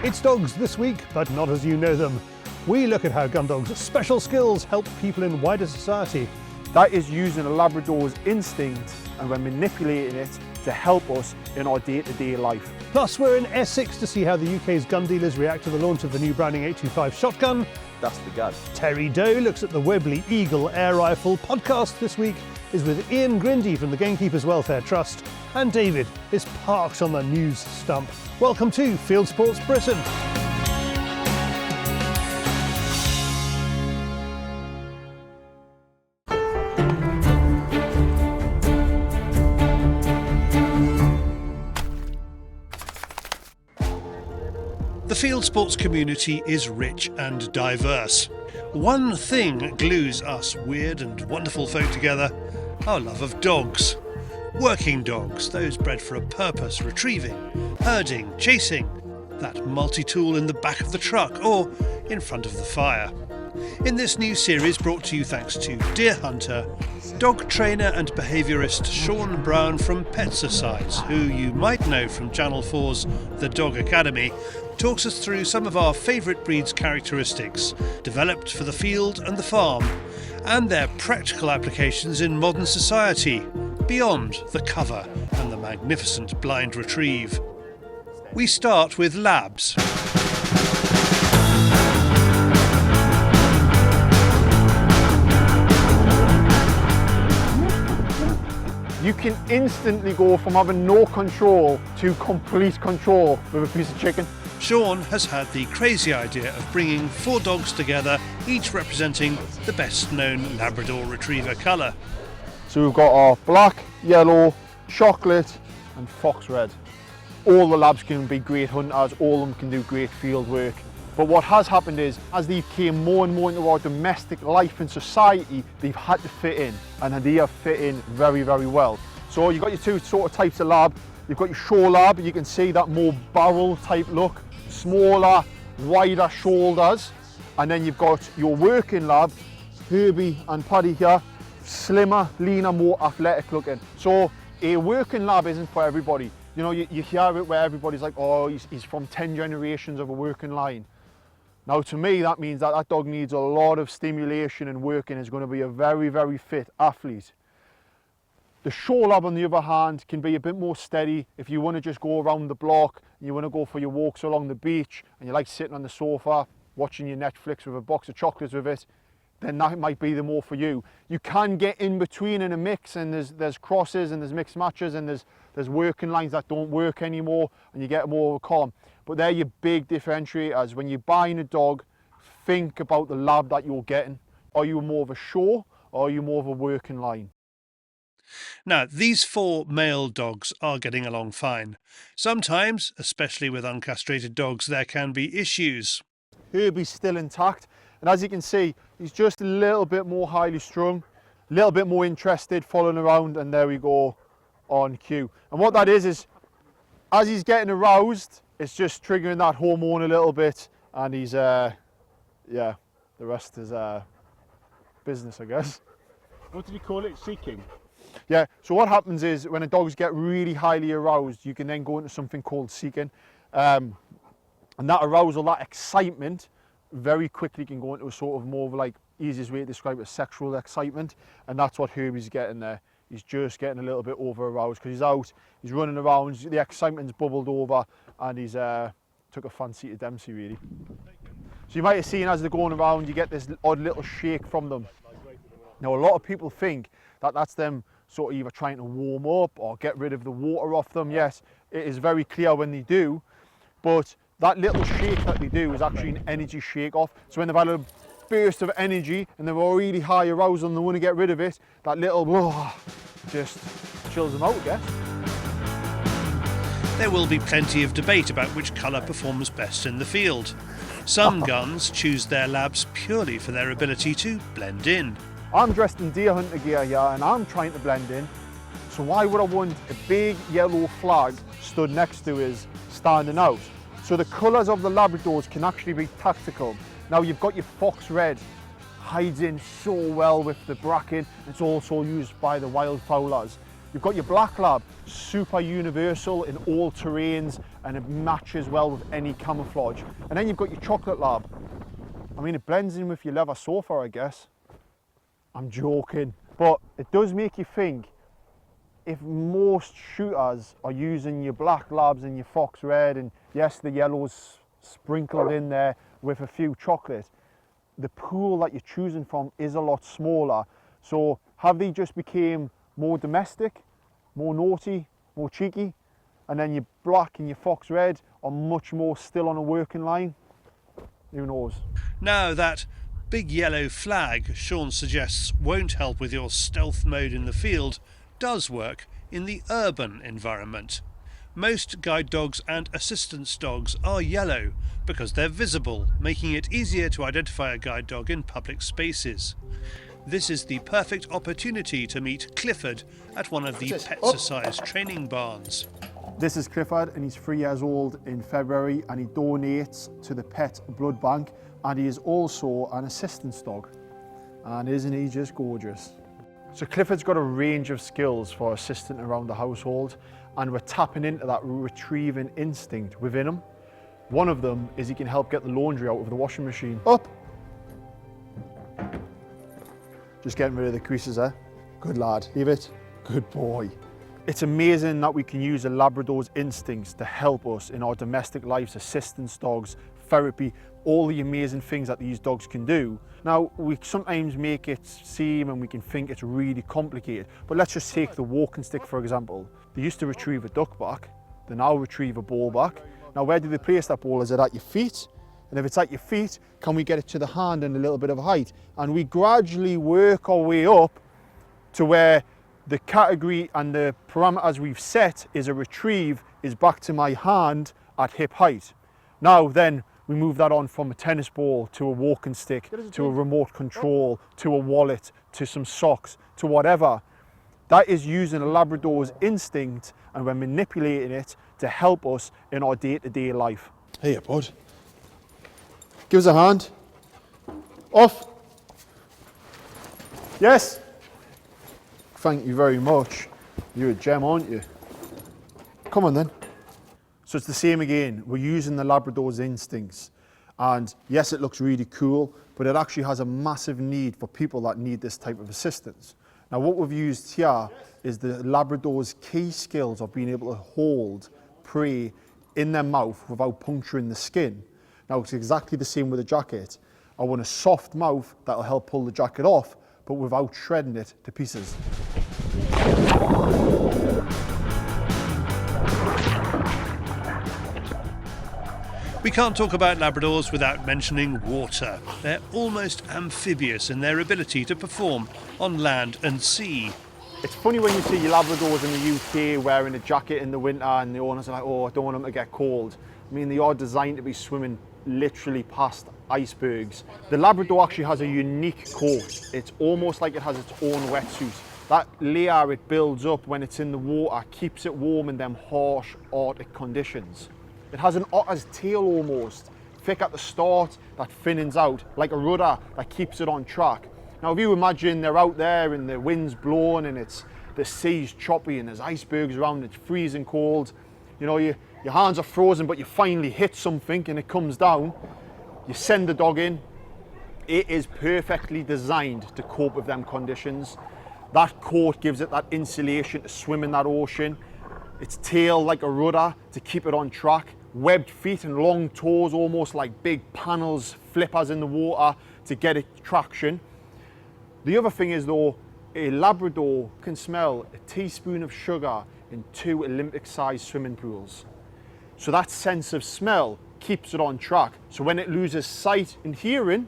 It's dogs this week, but not as you know them. We look at how gun dogs' special skills help people in wider society. That is using a Labrador's instinct and we're manipulating it to help us in our day-to-day life. Plus, we're in Essex to see how the UK's gun dealers react to the launch of the new Browning 825 shotgun. That's the gun. Terry Doe looks at the Webley Eagle air rifle. Podcast this week is with Ian Grindy from the Gamekeepers Welfare Trust. And David is parked on the news stump. Welcome to Fieldsports Britain. The Fieldsports community is rich and diverse. One thing glues us weird and wonderful folk together: our love of dogs. Working dogs, those bred for a purpose, retrieving, herding, chasing, that multi-tool in the back of the truck or in front of the fire. In this new series, brought to you thanks to deer hunter, dog trainer and behaviourist Sean Brown from Petsercise, who you might know from Channel 4's The Dog Academy, talks us through some of our favourite breeds' characteristics, developed for the field and the farm, and their practical applications in modern society, beyond the cover and the magnificent blind retrieve. We start with labs. You can instantly go from having no control to complete control with a piece of chicken. Sean has had the crazy idea of bringing 4 dogs together, each representing the best known Labrador Retriever colour. So we've got our black, yellow, chocolate and fox red. All the labs can be great hunters, all of them can do great field work. But what has happened is, as they've came more and more into our domestic life and society, they've had to fit in, and they have fit in very, very well. So you've got your two sort of types of lab. You've got your show lab, you can see that more barrel type look, smaller, wider shoulders. And then you've got your working lab, Herbie and Paddy here, slimmer, leaner, more athletic looking. So a working lab isn't for everybody. You know, you hear it where everybody's like, oh, he's from 10 generations of a working line. Now to me, that means that that dog needs a lot of stimulation and working, is going to be a very, very fit athlete. The show lab, on the other hand, can be a bit more steady. If you want to just go around the block, and you want to go for your walks along the beach, and you like sitting on the sofa, watching your Netflix with a box of chocolates with it, then that might be the more for you. You can get in between in a mix, and there's crosses and there's mixed matches, and there's working lines that don't work anymore, and you get more of a calm. But they're your big differentiators. When you're buying a dog, think about the lab that you're getting. Are you more of a show, or are you more of a working line? Now, these 4 male dogs are getting along fine. Sometimes, especially with uncastrated dogs, there can be issues. Herbie's still intact, and as you can see, he's just a little bit more highly strung, a little bit more interested, following around, and there we go, on cue. And what that is as he's getting aroused, it's just triggering that hormone a little bit, and he's, yeah, the rest is business, I guess. What did you call it? Seeking? Yeah, so what happens is when a dogs get really highly aroused, you can then go into something called seeking. And that arousal, that excitement, very quickly can go into a sort of more of like, easiest way to describe it, sexual excitement. And that's what Herbie's getting there. He's just getting a little bit over aroused because he's out, he's running around, the excitement's bubbled over, and he's took a fancy to Dempsey really. So you might have seen as they're going around, you get this odd little shake from them. Now a lot of people think that that's them sort of either trying to warm up or get rid of the water off them. Yes, it is very clear when they do, but that little shake that they do is actually an energy shake off. So when they've had a burst of energy and they're already high arousal and they want to get rid of it, that little whoa just chills them out, I guess. There will be plenty of debate about which colour performs best in the field. Some guns choose their labs purely for their ability to blend in. I'm dressed in deer hunter gear here and I'm trying to blend in. So why would I want a big yellow flag stood next to us standing out? So the colours of the Labradors can actually be tactical. Now you've got your fox red, hides in so well with the bracken. It's also used by the wildfowlers. You've got your black lab, super universal in all terrains, and it matches well with any camouflage. And then you've got your chocolate lab. I mean, it blends in with your leather sofa, I guess. I'm joking, but it does make you think, if most shooters are using your black labs and your fox red, and yes, the yellow's sprinkled in there with a few chocolate, the pool that you're choosing from is a lot smaller. So have they just became more domestic, more naughty, more cheeky, and then your black and your fox red are much more still on a working line? Who knows? Now that big yellow flag Sean suggests won't help with your stealth mode in the field does work in the urban environment. Most guide dogs and assistance dogs are yellow because they're visible, making it easier to identify a guide dog in public spaces. This is the perfect opportunity to meet Clifford at one of the Petsercise training barns. This is Clifford, and he's 3 years old in February, and he donates to the Pet Blood Bank, and he is also an assistance dog. And isn't he just gorgeous? So Clifford's got a range of skills for assisting around the household, and we're tapping into that retrieving instinct within him. One of them is he can help get the laundry out of the washing machine. Up! Just getting rid of the creases there. Good lad, leave it. Good boy. It's amazing that we can use a Labrador's instincts to help us in our domestic lives, assistance dogs, therapy, all the amazing things that these dogs can do. Now, we sometimes make it seem and we can think it's really complicated, but let's just take the walking stick, for example. They used to retrieve a duck back, they now retrieve a ball back. Now, where do they place that ball? Is it at your feet? And if it's at your feet, can we get it to the hand and a little bit of height? And we gradually work our way up to where the category and the parameters we've set is a retrieve is back to my hand at hip height. Now then, we move that on from a tennis ball to a walking stick, to a remote control, to a wallet, to some socks, to whatever. That is using a Labrador's instinct, and we're manipulating it to help us in our day-to-day life. Here, bud. Give us a hand. Off. Yes. Thank you very much. You're a gem, aren't you? Come on then. So it's the same again. We're using the Labrador's instincts. And yes, it looks really cool, but it actually has a massive need for people that need this type of assistance. Now, what we've used here is the Labrador's key skills of being able to hold prey in their mouth without puncturing the skin. Now, it's exactly the same with the jacket. I want a soft mouth that'll help pull the jacket off, but without shredding it to pieces. We can't talk about Labradors without mentioning water. They're almost amphibious in their ability to perform on land and sea. It's funny when you see your Labradors in the UK wearing a jacket in the winter and the owners are like, oh, I don't want them to get cold. I mean, they are designed to be swimming literally past icebergs. The Labrador actually has a unique coat. It's almost like it has its own wetsuit. That layer it builds up when it's in the water keeps it warm in them harsh Arctic conditions. It has an otter's tail almost, thick at the start that thinnens out, like a rudder that keeps it on track. Now if you imagine they're out there and the wind's blowing and the sea's choppy and there's icebergs around, it's freezing cold, you know, your hands are frozen but you finally hit something and it comes down, you send the dog in. It is perfectly designed to cope with them conditions. That coat gives it that insulation to swim in that ocean. Its tail like a rudder to keep it on track. Webbed feet and long toes, almost like big panels, flippers in the water to get it traction. The other thing is though, a Labrador can smell a teaspoon of sugar in 2 Olympic-sized swimming pools. So that sense of smell keeps it on track. So when it loses sight and hearing,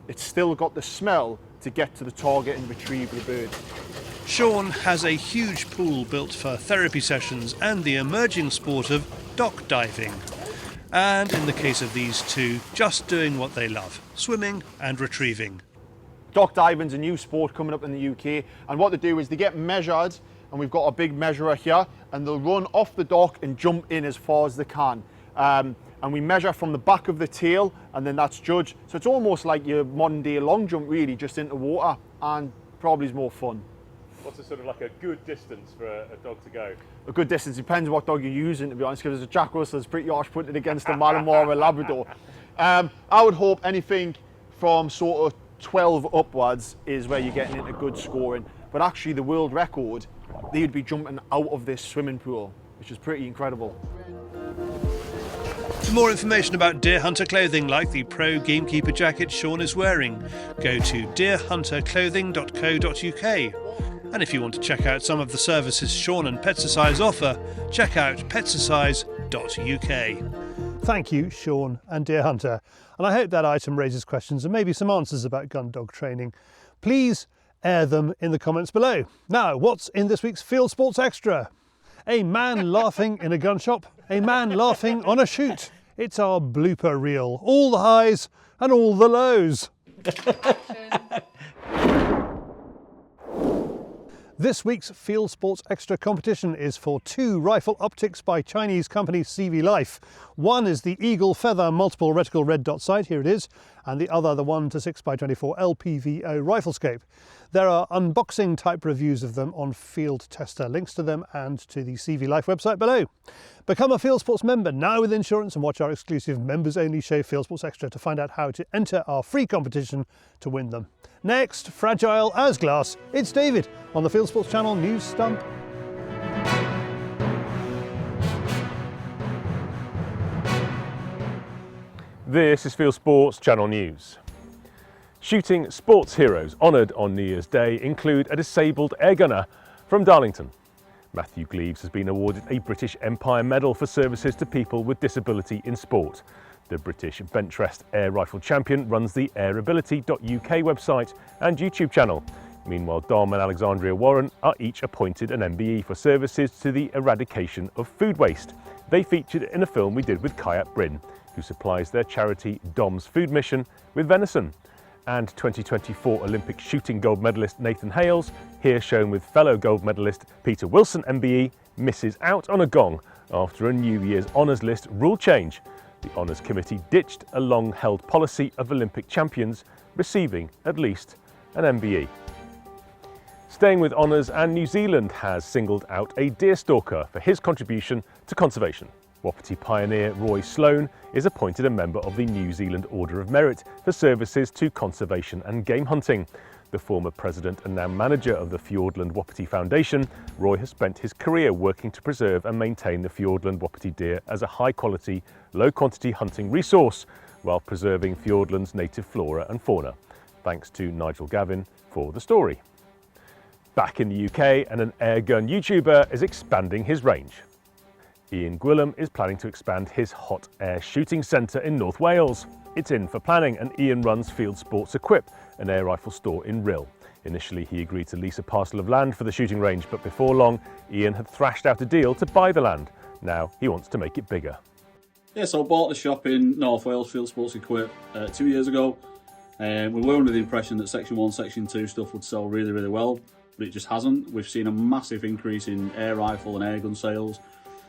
it's still got the smell to get to the target and retrieve the bird. Sean has a huge pool built for therapy sessions and the emerging sport of dock diving. And in the case of these two, just doing what they love, swimming and retrieving. Dock diving's a new sport coming up in the UK, and what they do is they get measured, and we've got a big measurer here, and they'll run off the dock and jump in as far as they can. And we measure from the back of the tail, and then that's judged. So it's almost like your modern day long jump really, just into water, and probably is more fun. What's a sort of like a good distance for a dog to go? A good distance depends what dog you're using, to be honest, because a Jack Russell is pretty harsh putting it against a Malinois or a Labrador. I would hope anything from sort of 12 upwards is where you're getting into good scoring, but actually the world record, they would be jumping out of this swimming pool, which is pretty incredible. For more information about deer hunter clothing like the Pro Gamekeeper jacket Sean is wearing, go to deerhunterclothing.co.uk. And if you want to check out some of the services Sean and Petsercise offer, check out petsercise.uk. Thank you, Sean and Deer Hunter. And I hope that item raises questions and maybe some answers about gun dog training. Please air them in the comments below. Now, what's in this week's Field Sports Extra? A man laughing in a gun shop, a man laughing on a shoot. It's our blooper reel. All the highs and all the lows. This week's Field Sports Extra competition is for 2 rifle optics by Chinese company CV Life. One is the Eagle Feather Multiple Reticle Red Dot Sight, here it is, and the other the 1 to 6x24 LPVO rifle scope. There are unboxing type reviews of them on Field Tester, links to them and to the CV Life website below. Become a Field Sports member now with insurance and watch our exclusive members only show Field Sports Extra to find out how to enter our free competition to win them. Next, fragile as glass, it's David on the Fieldsports Channel News Stump. This is Fieldsports Channel News. Shooting sports heroes honoured on New Year's Day include a disabled air gunner from Darlington. Matthew Gleaves has been awarded a British Empire Medal for services to people with disability in sport. The British bench rest air rifle champion runs the airability.uk website and YouTube channel. Meanwhile, Dom and Alexandria Warren are each appointed an MBE for services to the eradication of food waste. They featured in a film we did with Kayak Bryn, who supplies their charity Dom's Food Mission with venison. And 2024 Olympic shooting gold medalist Nathan Hales, here shown with fellow gold medalist Peter Wilson MBE, misses out on a gong after a New Year's honours list rule change. The Honours Committee ditched a long-held policy of Olympic champions receiving at least an MBE. Staying with honours, and New Zealand has singled out a deer stalker for his contribution to conservation. Wapiti pioneer Roy Sloan is appointed a member of the New Zealand Order of Merit for services to conservation and game hunting. The former president and now manager of the Fiordland Wapiti Foundation, Roy has spent his career working to preserve and maintain the Fiordland Wapiti deer as a high-quality, low-quantity hunting resource, while preserving Fiordland's native flora and fauna. Thanks to Nigel Gavin for the story. Back in the UK, and an airgun YouTuber is expanding his range. Ian Gwilym is planning to expand his hot air shooting centre in North Wales. It's in for planning, and Ian runs Field Sports Equip, an air rifle store in Rhyl. Initially, he agreed to lease a parcel of land for the shooting range, but before long, Ian had thrashed out a deal to buy the land. Now he wants to make it bigger. Yeah, so I bought the shop in North Wales, Field Sports Equip, 2 years ago. We were under the impression that Section 1, Section 2 stuff would sell really, really well, but it just hasn't. We've seen a massive increase in air rifle and airgun sales,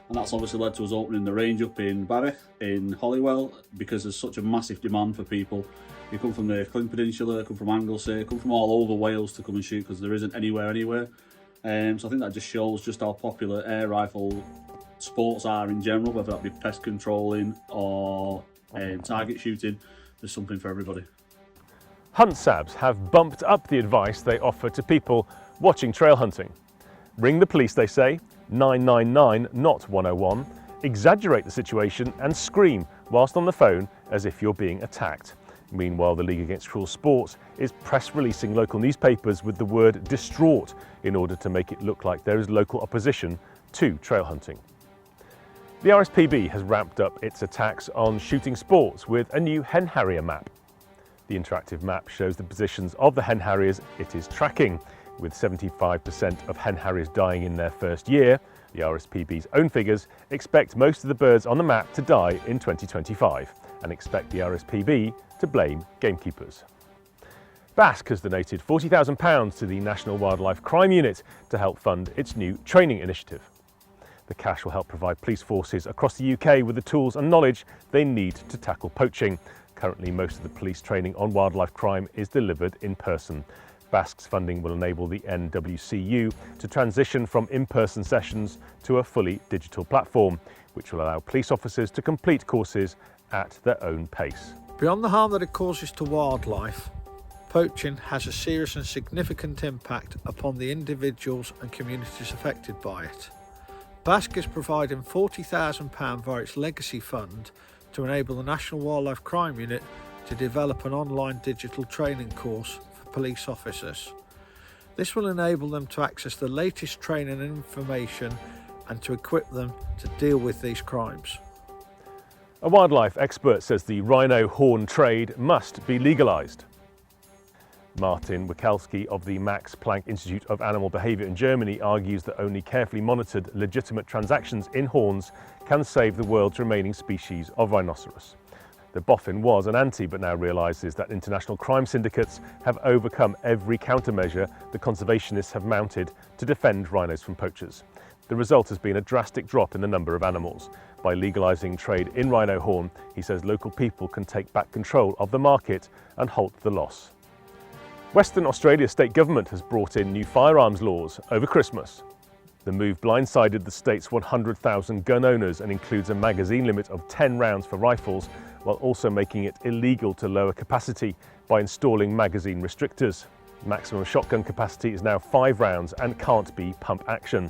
and that's obviously led to us opening the range up in Barry, in Holywell, because there's such a massive demand for people. You come from the Clyn Peninsula, come from Anglesey, come from all over Wales to come and shoot, because there isn't anywhere. So I think that just shows just how popular air rifle sports are in general, whether that be pest controlling or target shooting. There's something for everybody. Hunt Sabs have bumped up the advice they offer to people watching trail hunting. Ring the police, they say, 999, not 101, exaggerate the situation and scream whilst on the phone as if you're being attacked. Meanwhile, the League Against Cruel Sport is press releasing local newspapers with the word distraught in order to make it look like there is local opposition to trail hunting. The RSPB has ramped up its attacks on shooting sports with a new hen harrier map. The interactive map shows the positions of the hen harriers it is tracking. With 75% of hen harriers dying in their first year, the RSPB's own figures expect most of the birds on the map to die in 2025 and expect the RSPB to blame gamekeepers. Basque has donated £40,000 to the National Wildlife Crime Unit to help fund its new training initiative. The cash will help provide police forces across the UK with the tools and knowledge they need to tackle poaching. Currently, most of the police training on wildlife crime is delivered in person. Basque's funding will enable the NWCU to transition from in-person sessions to a fully digital platform, which will allow police officers to complete courses at their own pace. Beyond the harm that it causes to wildlife, poaching has a serious and significant impact upon the individuals and communities affected by it. Basque is providing £40,000 via its legacy fund to enable the National Wildlife Crime Unit to develop an online digital training course for police officers. This will enable them to access the latest training and information and to equip them to deal with these crimes. A wildlife expert says the rhino horn trade must be legalised. Martin Wikalski of the Max Planck Institute of Animal Behaviour in Germany argues that only carefully monitored legitimate transactions in horns can save the world's remaining species of rhinoceros. The boffin was an anti, but now realises that international crime syndicates have overcome every countermeasure the conservationists have mounted to defend rhinos from poachers. The result has been a drastic drop in the number of animals. By legalising trade in rhino horn, he says local people can take back control of the market and halt the loss. Western Australia's state government has brought in new firearms laws over Christmas. The move blindsided the state's 100,000 gun owners and includes a magazine limit of 10 rounds for rifles, while also making it illegal to lower capacity by installing magazine restrictors. Maximum shotgun capacity is now 5 rounds and can't be pump action.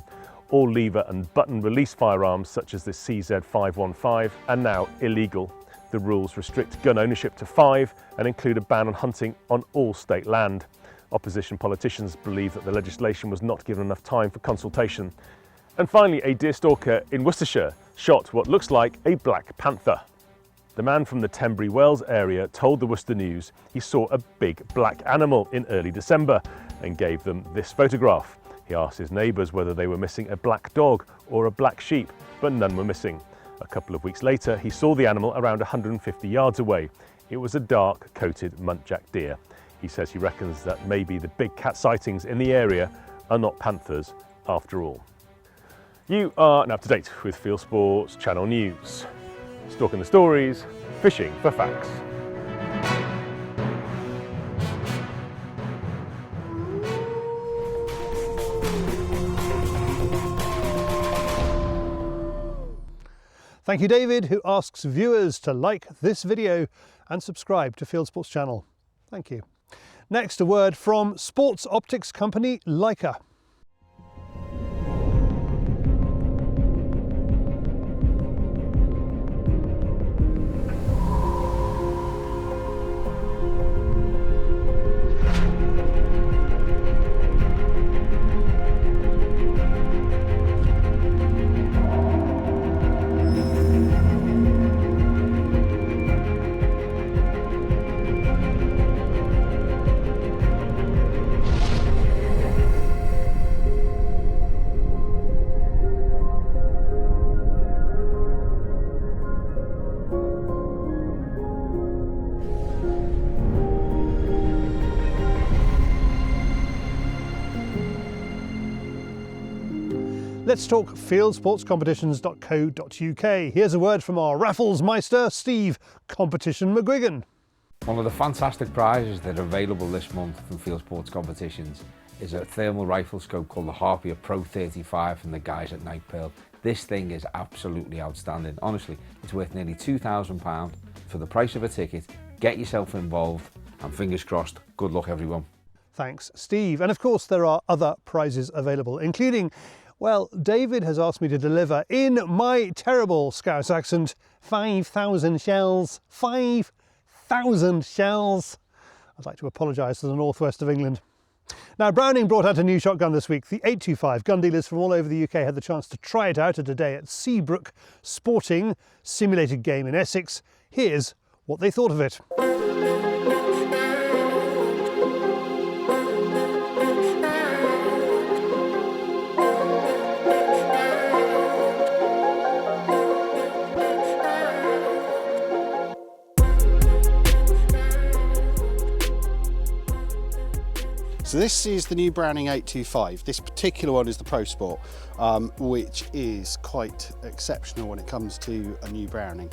All lever and button release firearms such as the CZ515 are now illegal. The rules restrict gun ownership to 5 and include a ban on hunting on all state land. Opposition politicians believe that the legislation was not given enough time for consultation. And finally, a deer stalker in Worcestershire shot what looks like a black panther. The man from the Tenbury Wells area told the Worcester News he saw a big black animal in early December and gave them this photograph. He asked his neighbours whether they were missing a black dog or a black sheep, but none were missing. A couple of weeks later, he saw the animal around 150 yards away. It was a dark-coated muntjac deer. He says he reckons that maybe the big cat sightings in the area are not panthers after all. You are now up to date with Fieldsports Channel News. Stalking the stories, fishing for facts. Thank you, David, who asks viewers to like this video and subscribe to Fieldsports Channel. Thank you. Next, a word from sports optics company Leica. Let's talk fieldsportscompetitions.co.uk. Here's a word from our raffles meister, Steve Competition McGuigan. One of the fantastic prizes that are available this month from Fieldsports Competitions is a thermal rifle scope called the Harpier Pro 35 from the guys at Night Pearl. This thing is absolutely outstanding. Honestly, it's worth nearly £2,000 for the price of a ticket. Get yourself involved and fingers crossed, good luck everyone. Thanks, Steve. And of course, there are other prizes available, including, well, David has asked me to deliver, in my terrible Scouse accent, 5,000 shells. 5,000 shells. I'd like to apologise to the northwest of England. Now, Browning brought out a new shotgun this week. The 825 gun dealers from all over the UK had the chance to try it out today at Seabrook Sporting, simulated game in Essex. Here's what they thought of it. So this is the new Browning 825. This particular one is the Pro Sport, which is quite exceptional when it comes to a new Browning.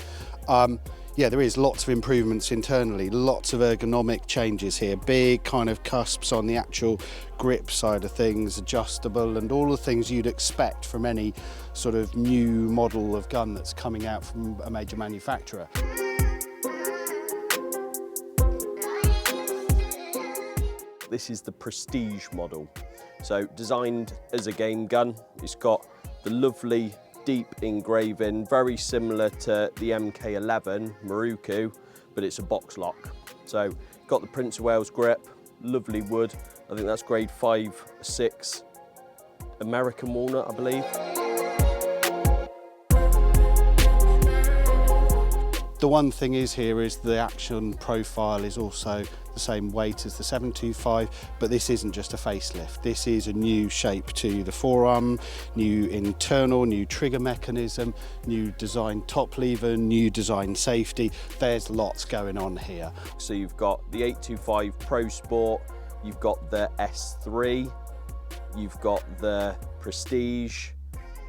Yeah, there is lots of improvements internally, lots of ergonomic changes here, big kind of cusps on the actual grip side of things, adjustable, and all the things you'd expect from any sort of new model of gun that's coming out from a major manufacturer. This is the Prestige model. So designed as a game gun, it's got the lovely deep engraving, very similar to the MK11 Maruku, but it's a box lock. So got the Prince of Wales grip, lovely wood. I think that's grade 5, 6, American walnut, I believe. The one thing is here is the action profile is also the same weight as the 725, but this isn't just a facelift. This is a new shape to the forearm, new internal, new trigger mechanism, new design top lever, new design safety. There's lots going on here. So you've got the 825 Pro Sport, you've got the S3, you've got the Prestige,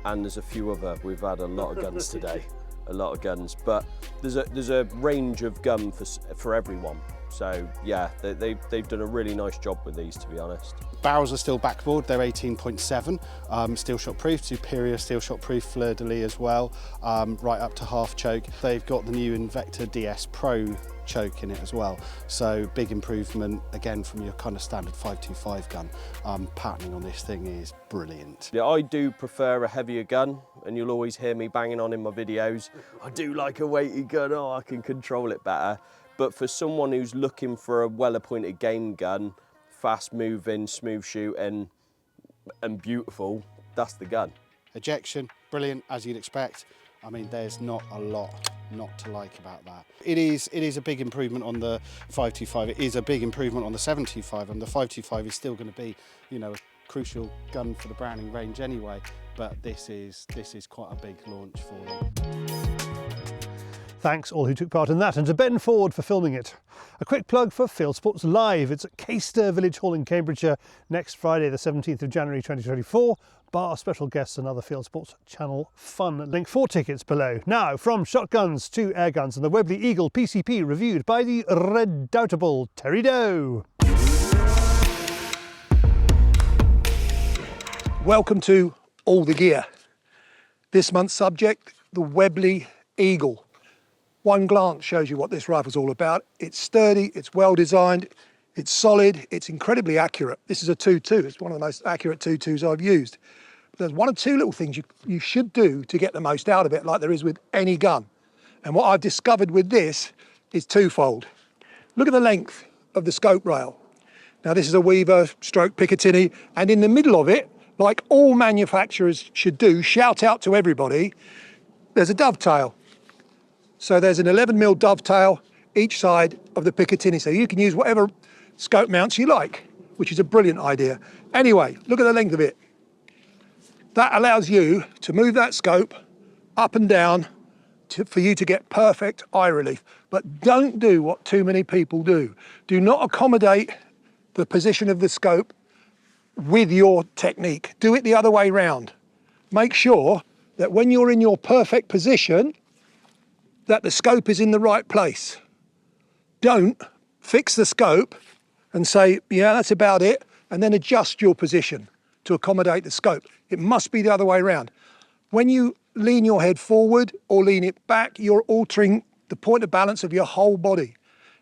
and there's a few other. We've had a lot of guns today. A lot of guns, but there's a range of gun for everyone. So yeah, they've done a really nice job with these, to be honest. Barrels are still backboard, they're 18.7, steel shot proof, superior steel shot proof fleur-de-lis as well, right up to half choke. They've got the new Invector DS Pro choke in it as well, so big improvement again from your kind of standard 525 gun. Patterning on this thing is brilliant. Yeah, I do prefer a heavier gun, and you'll always hear me banging on in my videos. I do like a weighty gun, oh, I can control it better. But for someone who's looking for a well-appointed game gun, fast moving, smooth shooting, and beautiful, that's the gun. Ejection, brilliant, as you'd expect. I mean, there's not a lot not to like about that. It is a big improvement on the 525. It is a big improvement on the 725, and the 525 is still going to be, you know, a crucial gun for the Browning range anyway. But this is quite a big launch for them. Thanks all who took part in that, and to Ben Ford for filming it. A quick plug for Fieldsports Live. It's at Caister Village Hall in Cambridgeshire next Friday the 17th of January 2024, bar special guests and other Fieldsports Channel fun. Link for tickets below. Now, from shotguns to airguns and the Webley Eagle PCP reviewed by the redoubtable Terry Doe. Welcome to All the Gear. This month's subject, the Webley Eagle. One glance shows you what this rifle's all about. It's sturdy, it's well designed, it's solid, it's incredibly accurate. This is a 2.2, it's one of the most accurate 2.2s I've used. But there's one or two little things you should do to get the most out of it, like there is with any gun. And what I've discovered with this is twofold. Look at the length of the scope rail. Now this is a Weaver stroke Picatinny, and in the middle of it, like all manufacturers should do, shout out to everybody, there's a dovetail. So there's an 11mm dovetail each side of the Picatinny, so you can use whatever scope mounts you like, which is a brilliant idea. Anyway, look at the length of it. That allows you to move that scope up and down for you to get perfect eye relief. But don't do what too many people do. Do not accommodate the position of the scope with your technique. Do it the other way round. Make sure that when you're in your perfect position, that the scope is in the right place. Don't fix the scope and say, yeah, that's about it, and then adjust your position to accommodate the scope. It must be the other way around. When you lean your head forward or lean it back, you're altering the point of balance of your whole body.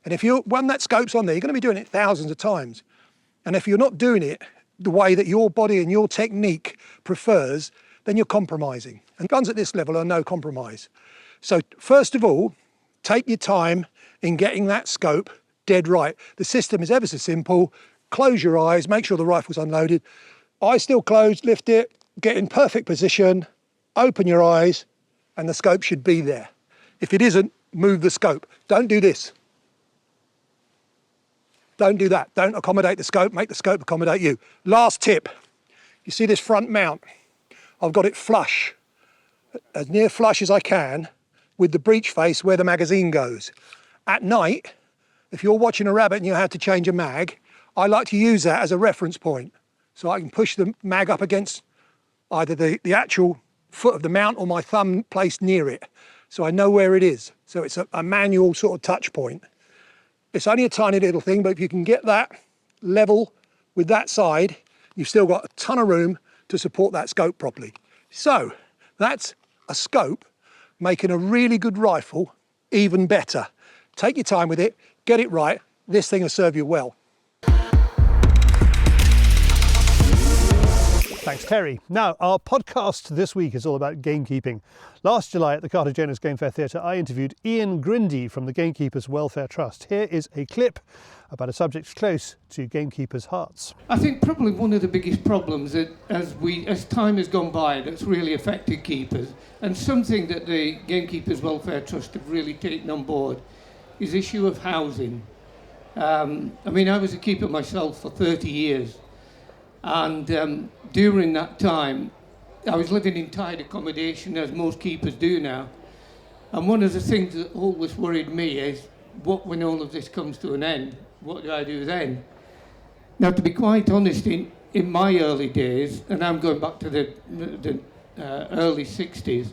And when that scope's on there, you're going to be doing it thousands of times. And if you're not doing it the way that your body and your technique prefers, then you're compromising. And guns at this level are no compromise. So first of all, take your time in getting that scope dead right. The system is ever so simple. Close your eyes, make sure the rifle's unloaded. Eyes still closed, lift it, get in perfect position, open your eyes, and the scope should be there. If it isn't, move the scope. Don't do this. Don't do that. Don't accommodate the scope, make the scope accommodate you. Last tip, you see this front mount? I've got it flush, as near flush as I can, with the breech face where the magazine goes. At night, if you're watching a rabbit and you have to change a mag, I like to use that as a reference point. So I can push the mag up against either the actual foot of the mount or my thumb placed near it. so I know where it is. So it's a manual sort of touch point. It's only a tiny little thing, but if you can get that level with that side, you've still got a ton of room to support that scope properly. So that's a scope making a really good rifle even better. Take your time with it, get it right. This thing will serve you well. Thanks, Terry. Now, our podcast this week is all about gamekeeping. Last July at the Cartagena's Game Fair Theatre, I interviewed Ian Grindy from the Gamekeepers Welfare Trust. Here is a clip about a subject close to gamekeepers' hearts. I think probably one of the biggest problems that as time has gone by that's really affected keepers, and something that the Gamekeepers Welfare Trust have really taken on board, is the issue of housing. I mean, I was a keeper myself for 30 years. And during that time, I was living in tied accommodation, as most keepers do now. And one of the things that always worried me is, what when all of this comes to an end? What do I do then? Now, to be quite honest, in my early days, and I'm going back to the early 60s,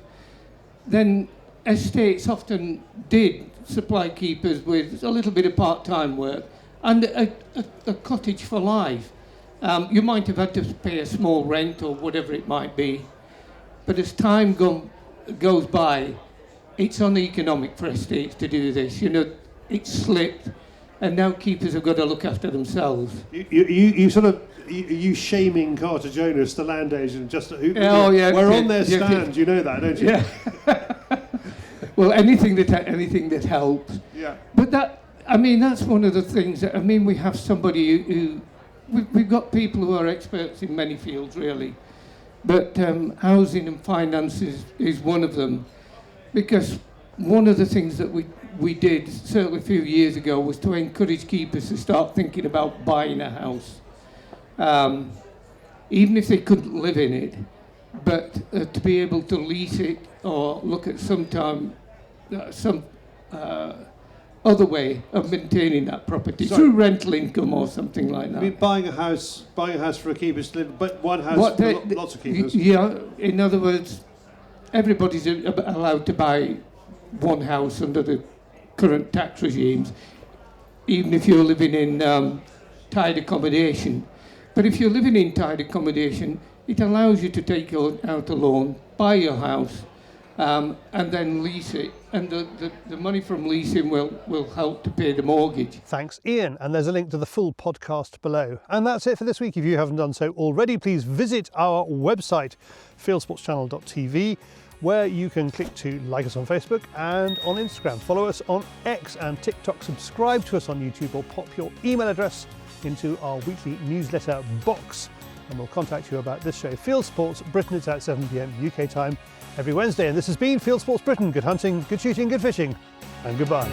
then estates often did supply keepers with a little bit of part-time work and a cottage for life. You might have had to pay a small rent or whatever it might be, but as time goes by, it's uneconomic for estates to do this. You know, it's slipped, and now keepers have got to look after themselves. You shaming Cartagenas, the land agent, just we're on their stand. You know that, don't you? Yeah. Well, anything that helps. Yeah. But that's one of the things that, we have somebody who we've got people who are experts in many fields, really, but housing and finance is one of them, because one of the things that we did certainly a few years ago was to encourage keepers to start thinking about buying a house, even if they couldn't live in it, but to be able to lease it or look at some other way of maintaining that property through rental income or something like that. I mean, buying a house for a keeper to live, but one house for lots of keepers. Yeah, in other words, everybody's allowed to buy one house under the current tax regimes, even if you're living in tied accommodation. But if you're living in tied accommodation, it allows you to take out a loan, buy your house, and then lease it, and the money from leasing will help to pay the mortgage. Thanks, Ian, and there's a link to the full podcast below. And that's it for this week. If you haven't done so already, please visit our website, fieldsportschannel.tv, where you can click to like us on Facebook and on Instagram, follow us on X and TikTok, subscribe to us on YouTube, or pop your email address into our weekly newsletter box, and we'll contact you about this show. Fieldsports Britain, it's at 7 p.m. UK time every Wednesday, and this has been Fieldsports Britain. Good hunting, good shooting, good fishing, and goodbye.